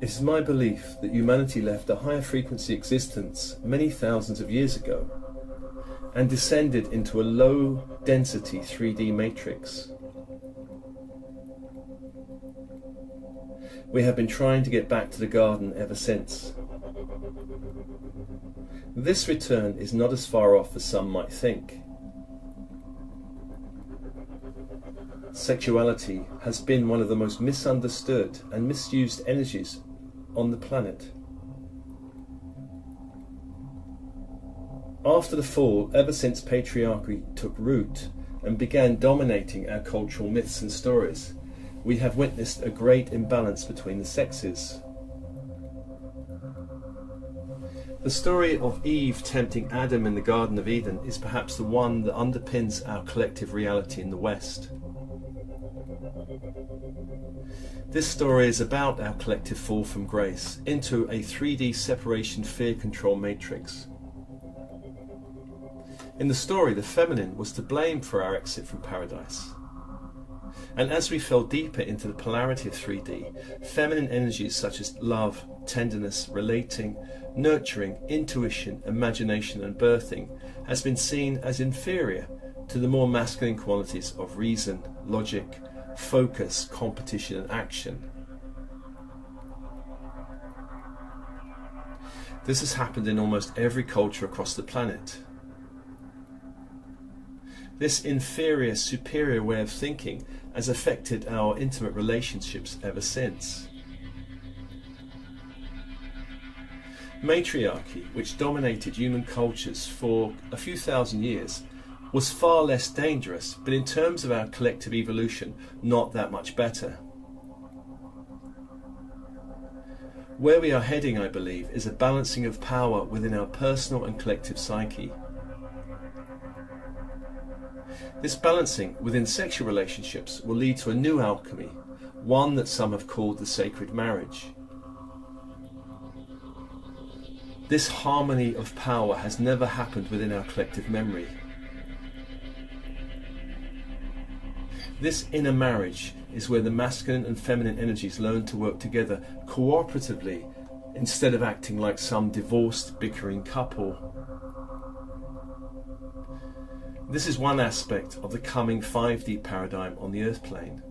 It is my belief that humanity left a higher frequency existence many thousands of years ago and descended into a low density 3D matrix. We have been trying to get back to the garden ever since. This return is not as far off as some might think. Sexuality has been one of the most misunderstood and misused energies on the planet. After the fall, ever since patriarchy took root and began dominating our cultural myths and stories, we have witnessed a great imbalance between the sexes. The story of Eve tempting Adam in the Garden of Eden is perhaps the one that underpins our collective reality in the West. This story is about our collective fall from grace into a 3D separation fear control matrix. In the story, the feminine was to blame for our exit from paradise. And as we fell deeper into the polarity of 3D, feminine energies such as love, tenderness, relating, nurturing, intuition, imagination and birthing has been seen as inferior to the more masculine qualities of reason, logic, focus, competition and action. This has happened in almost every culture across the planet. This inferior, superior way of thinking has affected our intimate relationships ever since. Matriarchy, which dominated human cultures for a few thousand years, was far less dangerous, but in terms of our collective evolution, not that much better. Where we are heading, I believe, is a balancing of power within our personal and collective psyche. This balancing within sexual relationships will lead to a new alchemy, one that some have called the sacred marriage. This harmony of power has never happened within our collective memory. This inner marriage is where the masculine and feminine energies learn to work together cooperatively instead of acting like some divorced, bickering couple. This is one aspect of the coming 5D paradigm on the Earth plane.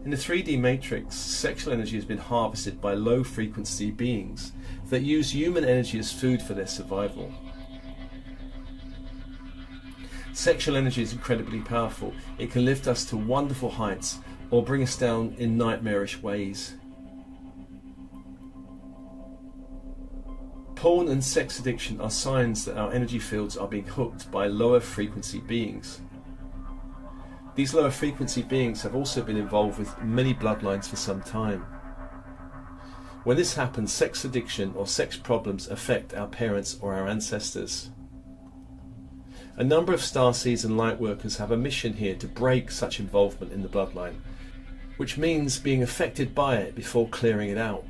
In the 3D matrix, sexual energy has been harvested by low-frequency beings that use human energy as food for their survival. Sexual energy is incredibly powerful. It can lift us to wonderful heights or bring us down in nightmarish ways. Porn and sex addiction are signs that our energy fields are being hooked by lower frequency beings. These lower frequency beings have also been involved with many bloodlines for some time. When this happens, sex addiction or sex problems affect our parents or our ancestors. A number of starseeds and light workers have a mission here to break such involvement in the bloodline, which means being affected by it before clearing it out.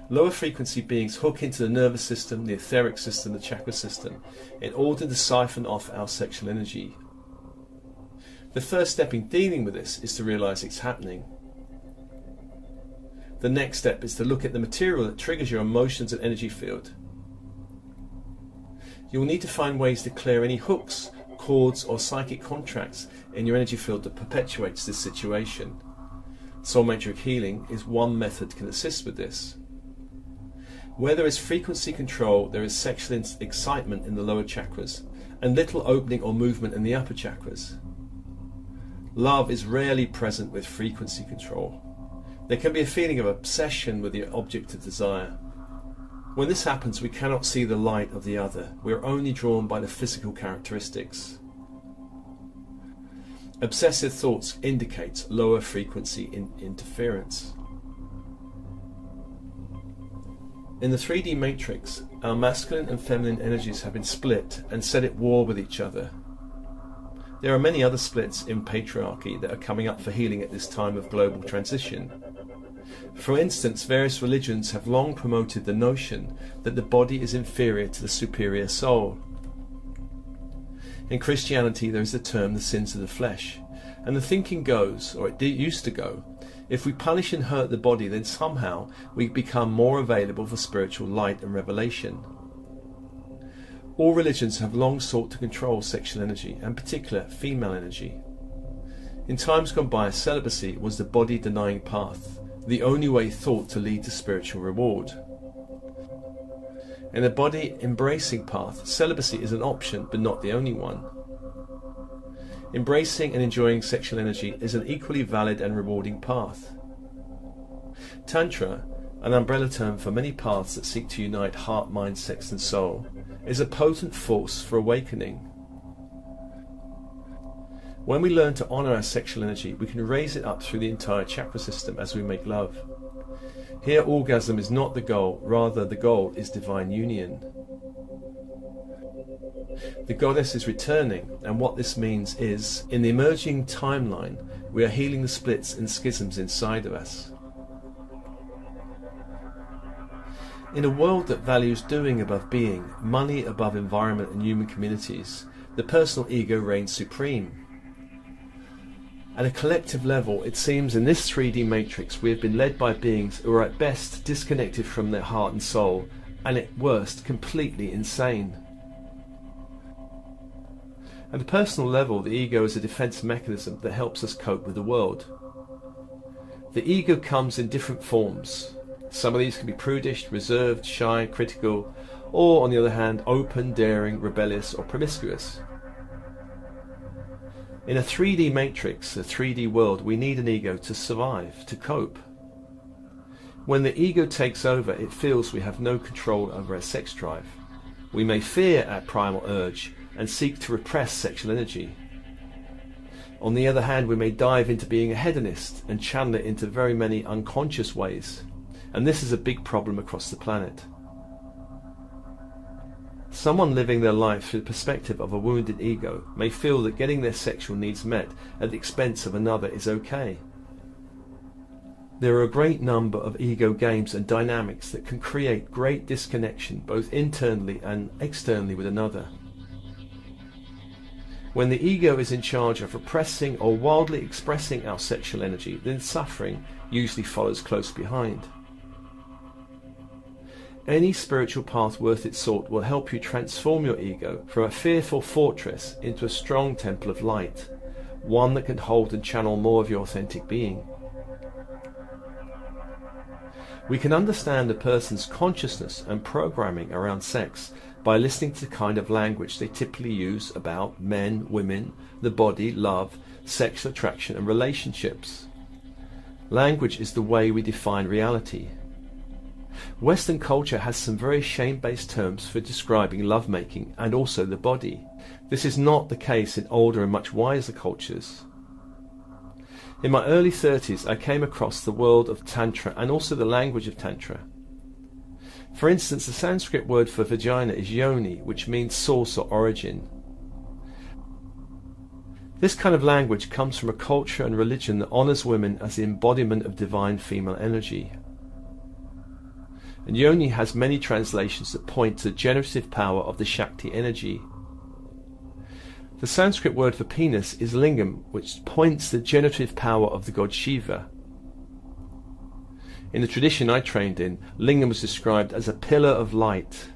Lower frequency beings hook into the nervous system, the etheric system, the chakra system, in order to siphon off our sexual energy. The first step in dealing with this is to realize it's happening. The next step is to look at the material that triggers your emotions and energy field. You'll need to find ways to clear any hooks, cords or psychic contracts in your energy field that perpetuates this situation. Soul matrix healing is one method that can assist with this. Where there is frequency control, there is sexual excitement in the lower chakras and little opening or movement in the upper chakras. Love is rarely present with frequency control. There can be a feeling of obsession with the object of desire. When this happens, we cannot see the light of the other. We are only drawn by the physical characteristics. Obsessive thoughts indicate lower frequency interference. In the 3D matrix, our masculine and feminine energies have been split and set at war with each other. There are many other splits in patriarchy that are coming up for healing at this time of global transition. For instance, various religions have long promoted the notion that the body is inferior to the superior soul. In Christianity there is the term the sins of the flesh, and the thinking goes, or it used to go, if we punish and hurt the body, then somehow we become more available for spiritual light and revelation. All religions have long sought to control sexual energy, and in particular female energy. In times gone by, celibacy was the body-denying path, the only way thought to lead to spiritual reward. In the body-embracing path, celibacy is an option, but not the only one. Embracing and enjoying sexual energy is an equally valid and rewarding path. Tantra, an umbrella term for many paths that seek to unite heart, mind, sex and soul, is a potent force for awakening. When we learn to honour our sexual energy, we can raise it up through the entire chakra system as we make love. Here orgasm is not the goal, rather the goal is divine union. The goddess is returning, and what this means is, in the emerging timeline, we are healing the splits and schisms inside of us. In a world that values doing above being, money above environment and human communities, the personal ego reigns supreme. At a collective level, it seems in this 3D matrix we have been led by beings who are at best disconnected from their heart and soul, and at worst completely insane. At a personal level, the ego is a defense mechanism that helps us cope with the world. The ego comes in different forms. Some of these can be prudish, reserved, shy, critical, or on the other hand, open, daring, rebellious, or promiscuous. In a 3D matrix, a 3D world, we need an ego to survive, to cope. When the ego takes over, it feels we have no control over our sex drive. We may fear our primal urge and seek to repress sexual energy. On the other hand, we may dive into being a hedonist and channel it into very many unconscious ways, and this is a big problem across the planet. Someone living their life through the perspective of a wounded ego may feel that getting their sexual needs met at the expense of another is okay. There are a great number of ego games and dynamics that can create great disconnection both internally and externally with another. When the ego is in charge of repressing or wildly expressing our sexual energy, then suffering usually follows close behind. Any spiritual path worth its salt will help you transform your ego from a fearful fortress into a strong temple of light, one that can hold and channel more of your authentic being. We can understand a person's consciousness and programming around sex by listening to the kind of language they typically use about men, women, the body, love, sexual attraction and relationships. Language is the way we define reality. Western culture has some very shame-based terms for describing lovemaking and also the body. This is not the case in older and much wiser cultures. In my early 30s, I came across the world of Tantra and also the language of Tantra. For instance, the Sanskrit word for vagina is yoni, which means source or origin. This kind of language comes from a culture and religion that honours women as the embodiment of divine female energy. And yoni has many translations that point to the generative power of the Shakti energy. The Sanskrit word for penis is lingam, which points to the generative power of the god Shiva. In the tradition I trained in, lingam was described as a pillar of light.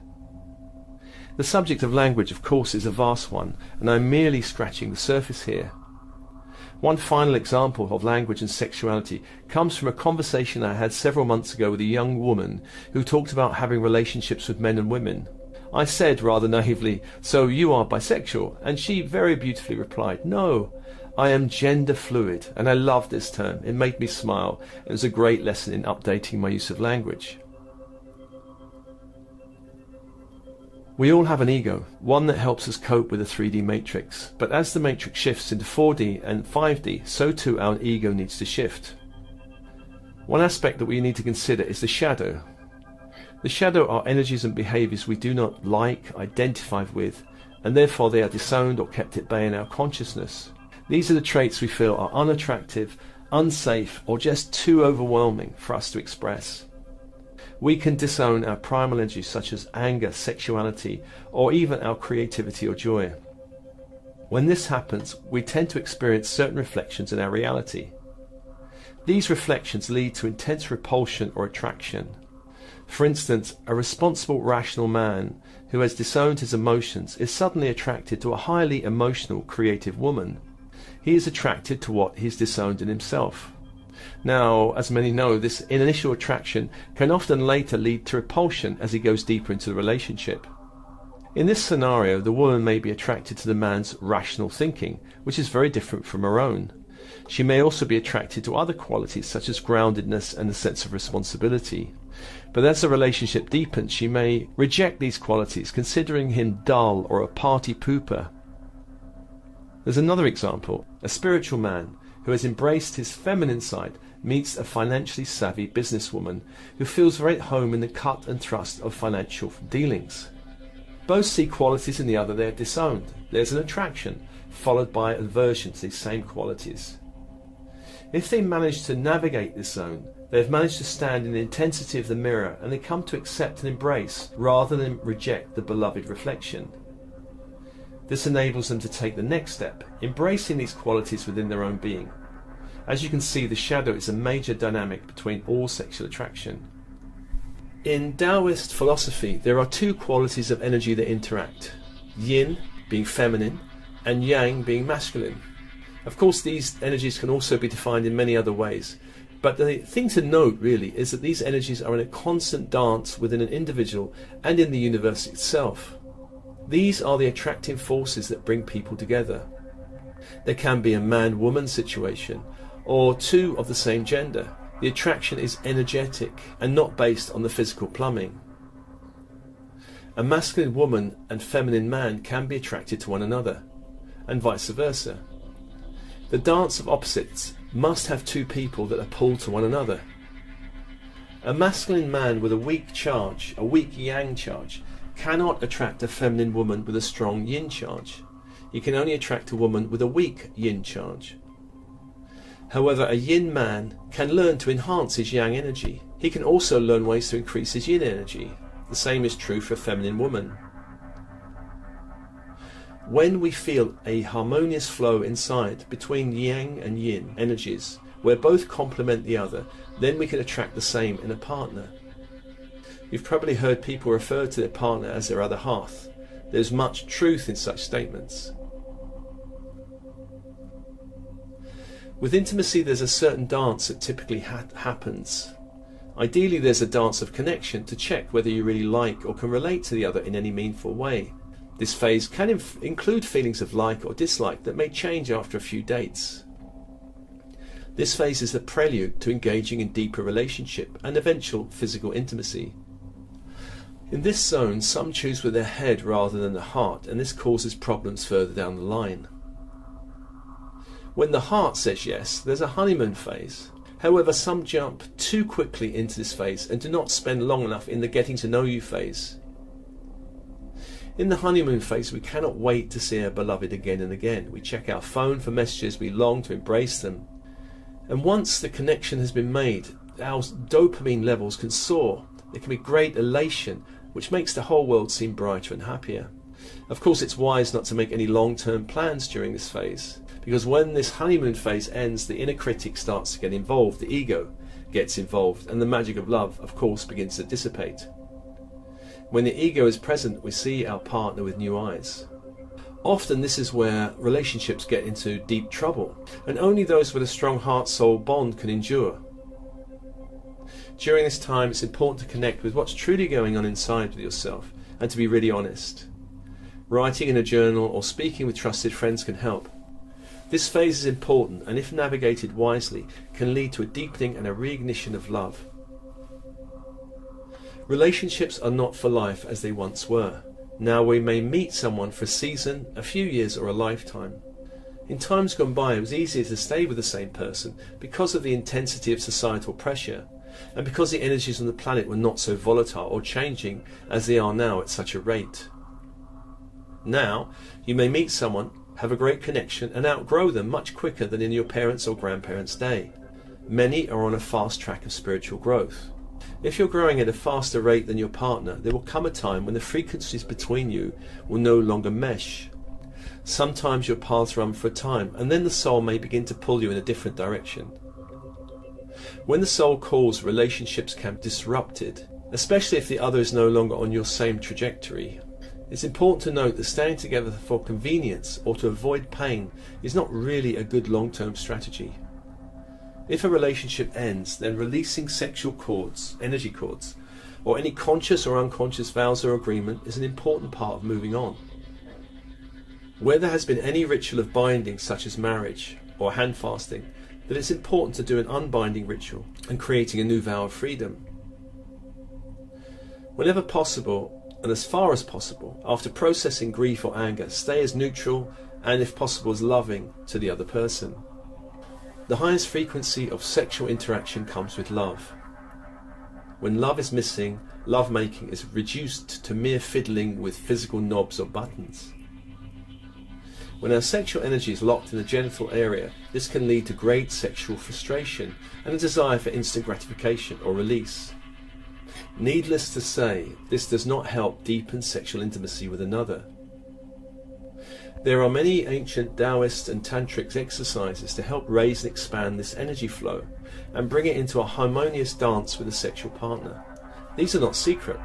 The subject of language, of course, is a vast one, and I'm merely scratching the surface here. One final example of language and sexuality comes from a conversation I had several months ago with a young woman who talked about having relationships with men and women. I said rather naively, "So you are bisexual?" And she very beautifully replied, "No, I am gender fluid," and I love this term. It made me smile. It was a great lesson in updating my use of language. We all have an ego, one that helps us cope with the 3D matrix, but as the matrix shifts into 4D and 5D, so too our ego needs to shift. One aspect that we need to consider is the shadow. The shadow are energies and behaviours we do not like, identify with, and therefore they are disowned or kept at bay in our consciousness. These are the traits we feel are unattractive, unsafe, or just too overwhelming for us to express. We can disown our primal energies such as anger, sexuality, or even our creativity or joy. When this happens, we tend to experience certain reflections in our reality. These reflections lead to intense repulsion or attraction. For instance, a responsible, rational man who has disowned his emotions is suddenly attracted to a highly emotional, creative woman. He is attracted to what he's disowned in himself. Now, as many know, this initial attraction can often later lead to repulsion as he goes deeper into the relationship. In this scenario, the woman may be attracted to the man's rational thinking, which is very different from her own. She may also be attracted to other qualities such as groundedness and a sense of responsibility. But as the relationship deepens, she may reject these qualities, considering him dull or a party pooper. There's another example. A spiritual man who has embraced his feminine side meets a financially savvy businesswoman who feels very at home in the cut and thrust of financial dealings. Both see qualities in the other they are disowned. There's an attraction, followed by aversion to these same qualities. If they manage to navigate this zone, they have managed to stand in the intensity of the mirror, and they come to accept and embrace rather than reject the beloved reflection. This enables them to take the next step, embracing these qualities within their own being. As you can see, the shadow is a major dynamic between all sexual attraction. In Taoist philosophy, there are two qualities of energy that interact: yin being feminine and yang being masculine. Of course, these energies can also be defined in many other ways, but the thing to note really is that these energies are in a constant dance within an individual and in the universe itself. These are the attractive forces that bring people together. There can be a man-woman situation, or two of the same gender. The attraction is energetic and not based on the physical plumbing. A masculine woman and feminine man can be attracted to one another, and vice versa. The dance of opposites must have two people that are pulled to one another. A masculine man with a weak charge, a weak yang charge, cannot attract a feminine woman with a strong yin charge. He can only attract a woman with a weak yin charge. However, a yin man can learn to enhance his yang energy. He can also learn ways to increase his yin energy. The same is true for a feminine woman. When we feel a harmonious flow inside between yang and yin energies, where both complement the other, then we can attract the same in a partner. You've probably heard people refer to their partner as their other half. There's much truth in such statements. With intimacy, there's a certain dance that typically happens. Ideally, there's a dance of connection to check whether you really like or can relate to the other in any meaningful way. This phase can include feelings of like or dislike that may change after a few dates. This phase is the prelude to engaging in deeper relationship and eventual physical intimacy. In this zone, some choose with their head rather than the heart, and this causes problems further down the line. When the heart says yes, there's a honeymoon phase. However, some jump too quickly into this phase and do not spend long enough in the getting to know you phase. In the honeymoon phase, we cannot wait to see our beloved again and again. We check our phone for messages, we long to embrace them. And once the connection has been made, our dopamine levels can soar. There can be great elation, which makes the whole world seem brighter and happier. Of course, it's wise not to make any long-term plans during this phase, because when this honeymoon phase ends, the inner critic starts to get involved, the ego gets involved, and the magic of love, of course, begins to dissipate. When the ego is present, we see our partner with new eyes. Often this is where relationships get into deep trouble, and only those with a strong heart-soul bond can endure. During this time, it's important to connect with what's truly going on inside with yourself, and to be really honest. Writing in a journal or speaking with trusted friends can help. This phase is important, and if navigated wisely, can lead to a deepening and a reignition of love. Relationships are not for life as they once were. Now we may meet someone for a season, a few years, or a lifetime. In times gone by, it was easier to stay with the same person because of the intensity of societal pressure, and because the energies on the planet were not so volatile or changing as they are now at such a rate. Now, you may meet someone, have a great connection, and outgrow them much quicker than in your parents' or grandparents' day. Many are on a fast track of spiritual growth. If you're growing at a faster rate than your partner, there will come a time when the frequencies between you will no longer mesh. Sometimes your paths run for a time, and then the soul may begin to pull you in a different direction. When the soul calls, relationships can be disrupted, especially if the other is no longer on your same trajectory. It's important to note that staying together for convenience or to avoid pain is not really a good long-term strategy. If a relationship ends, then releasing sexual cords, energy cords, or any conscious or unconscious vows or agreement is an important part of moving on. Where there has been any ritual of binding, such as marriage or hand fasting, then it's important to do an unbinding ritual and creating a new vow of freedom. Whenever possible, and as far as possible, after processing grief or anger, stay as neutral and, if possible, as loving to the other person. The highest frequency of sexual interaction comes with love. When love is missing, lovemaking is reduced to mere fiddling with physical knobs or buttons. When our sexual energy is locked in the genital area, this can lead to great sexual frustration and a desire for instant gratification or release. Needless to say, this does not help deepen sexual intimacy with another. There are many ancient Taoist and Tantric exercises to help raise and expand this energy flow and bring it into a harmonious dance with a sexual partner. These are not secret.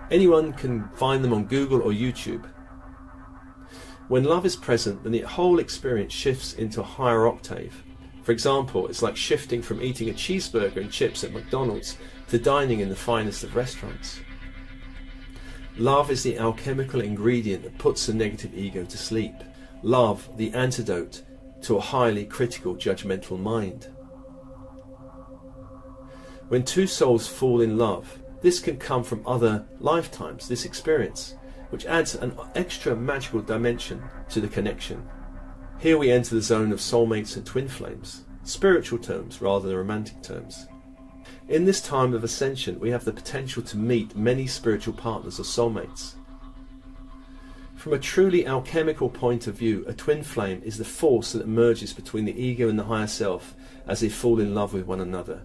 Anyone can find them on Google or YouTube. When love is present, then the whole experience shifts into a higher octave. For example, it's like shifting from eating a cheeseburger and chips at McDonald's to dining in the finest of restaurants. Love is the alchemical ingredient that puts the negative ego to sleep. Love, the antidote to a highly critical, judgmental mind. When two souls fall in love, this can come from other lifetimes, this experience, which adds an extra magical dimension to the connection. Here we enter the zone of soulmates and twin flames, spiritual terms rather than romantic terms. In this time of ascension, we have the potential to meet many spiritual partners or soulmates. From a truly alchemical point of view, a twin flame is the force that emerges between the ego and the higher self as they fall in love with one another.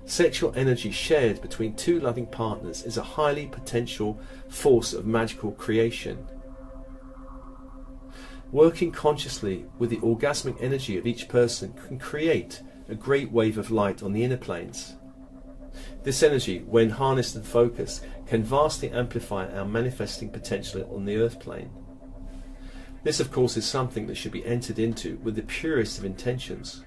Sexual energy shared between two loving partners is a highly potential force of magical creation. Working consciously with the orgasmic energy of each person can create a great wave of light on the inner planes. This energy, when harnessed and focused, can vastly amplify our manifesting potential on the earth plane. This, of course, is something that should be entered into with the purest of intentions.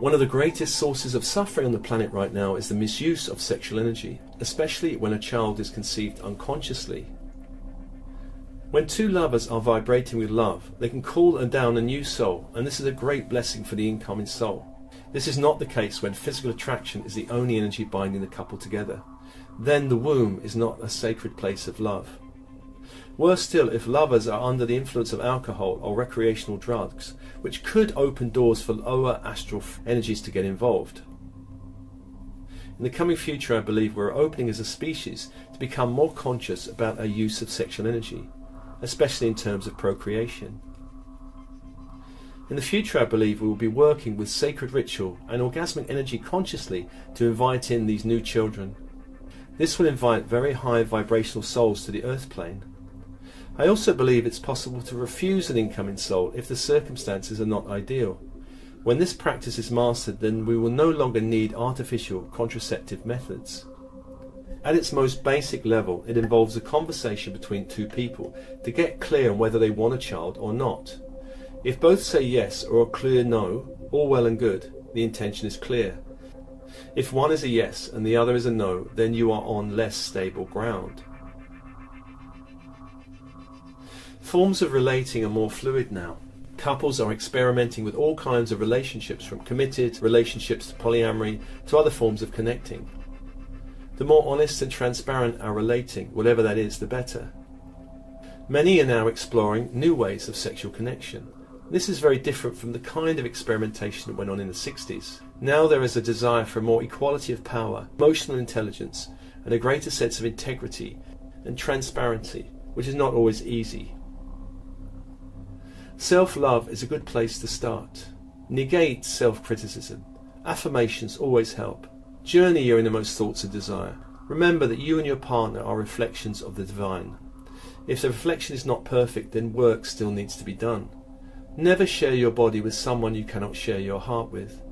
One of the greatest sources of suffering on the planet right now is the misuse of sexual energy, especially when a child is conceived unconsciously. When two lovers are vibrating with love, they can call down a new soul, and this is a great blessing for the incoming soul. This is not the case when physical attraction is the only energy binding the couple together. Then the womb is not a sacred place of love. Worse still, if lovers are under the influence of alcohol or recreational drugs, which could open doors for lower astral energies to get involved. In the coming future, I believe we're opening as a species to become more conscious about our use of sexual energy, especially in terms of procreation. In the future, I believe we will be working with sacred ritual and orgasmic energy consciously to invite in these new children. This will invite very high vibrational souls to the earth plane. I also believe it's possible to refuse an incoming soul if the circumstances are not ideal. When this practice is mastered, then we will no longer need artificial contraceptive methods. At its most basic level, it involves a conversation between two people to get clear on whether they want a child or not. If both say yes or a clear no, all well and good, the intention is clear. If one is a yes and the other is a no, then you are on less stable ground. Forms of relating are more fluid now. Couples are experimenting with all kinds of relationships, from committed relationships to polyamory to other forms of connecting. The more honest and transparent our relating, whatever that is, the better. Many are now exploring new ways of sexual connection. This is very different from the kind of experimentation that went on in the 60s. Now there is a desire for more equality of power, emotional intelligence, and a greater sense of integrity and transparency which is not always easy. Self-love is a good place to start. Negate self-criticism. Affirmations always help. Journey your innermost thoughts of desire. Remember that you and your partner are reflections of the divine. If the reflection is not perfect, then work still needs to be done. Never share your body with someone you cannot share your heart with.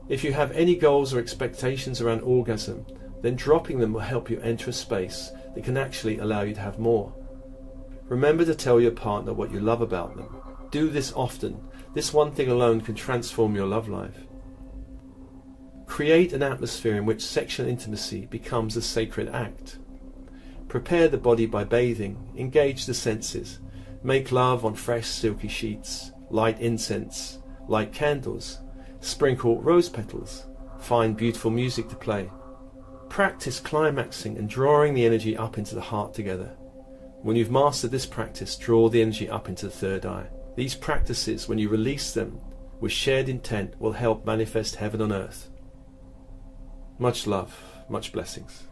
If you have any goals or expectations around orgasm, then dropping them will help you enter a space that can actually allow you to have more. Remember to tell your partner what you love about them. Do this often. This one thing alone can transform your love life. Create an atmosphere in which sexual intimacy becomes a sacred act. Prepare the body by bathing, engage the senses, make love on fresh silky sheets, light incense, light candles, sprinkle rose petals, find beautiful music to play. Practice climaxing and drawing the energy up into the heart together. When you've mastered this practice, draw the energy up into the third eye. These practices, when you release them with shared intent, will help manifest heaven on earth. Much love, much blessings.